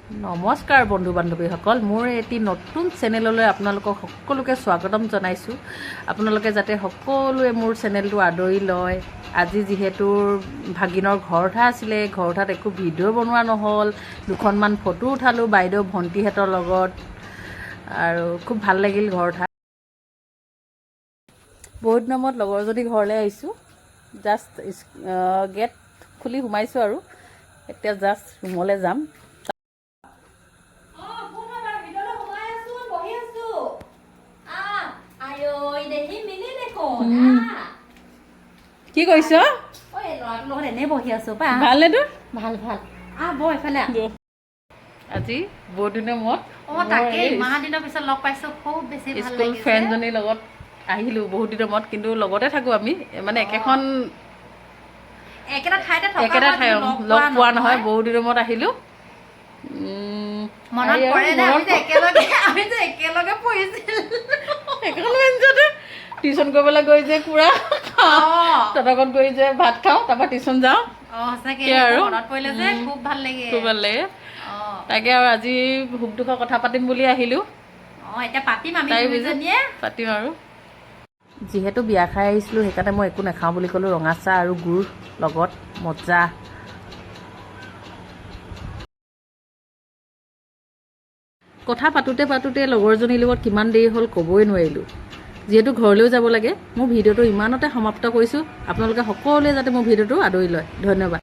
নমস্কাৰ বন্ধু বান্ধৱীসকল, মোৰ এটি নতুন চেনেললৈ আপোনালোকক সকলোকে স্বাগতম জনাইছোঁ। আপোনালোকে যাতে সকলোৱে মোৰ চেনেলটো আদৰি লয়। আজি যিহেতু ভাগিনৰ ঘৰ উঠা আছিলে, ঘৰ উঠাত একো ভিডিঅ' বনোৱা নহ'ল, দুখনমান ফটো উঠালোঁ বাইদেউ ভণ্টিহঁতৰ লগত, আৰু খুব ভাল লাগিল ঘৰ উঠা। বহুত দিনৰ মূৰত লগৰজনী ঘৰলৈ আহিছোঁ। জাষ্ট গেট খুলি সোমাইছোঁ আৰু এতিয়া জাষ্ট ৰুমলৈ যাম। কি কৰিছ? ল'ৰাটোৰ লগত এনেই বহি আছো পা। ভালনে তোৰ? ভাল ভাল। বৌ এফালে আজি বহুত দিনৰ মূৰত তাকে ইমান দিনৰ পিছত লগ পাইছো, খুব বেছি ভাল স্কুল লাগিছে। ফ্ৰেণ্ডজনীৰ লগত আহিলোঁ বহুত দিনৰ মূৰত, কিন্তু লগতে থাকোঁ আমি, মানে একেখন একেটা ঠাইতে একেটা ঠাই লগ পোৱা নহয়। বহুত দিনৰ মূৰত আহিলোঁ। মনত পৰে নে আমি যে একেলগে পঢ়িছিলোঁ একেখন বেঞ্চতে টিউশ্যন কৰিবলৈ গৈ যে পুৰা ততকত গৈ যে ভাত খাওঁ, তাৰপৰা টিউশ্যন যাওঁ। সঁচাকে আৰু মনত পৰিলে যে খুব ভাল লাগে, খুব ভাল লাগে। তাকে আৰু আজি সুখ দুখৰ কথা পাতিম বুলি আহিলোঁ। এতিয়া পাতিম আমি দুইজনীয়ে পাতিম আৰু যিহেতু বিয়া খাই আহিছিলোঁ, সেইকাৰণে মই একো নাখাওঁ বুলি ক'লোঁ। ৰঙা চাহ আৰু গুড় লগত মজা। কথা পাতোঁতে পাতোঁতে লগৰজনীৰ লগত কিমান দেৰি হ'ল ক'বই নোৱাৰিলোঁ। যিহেতু ঘৰলৈও যাব লাগে, মোৰ ভিডিঅ'টো ইমানতে সমাপ্ত কৰিছোঁ। আপোনালোকে সকলোৱে যাতে মোৰ ভিডিঅ'টো আদৰি লয়। ধন্যবাদ।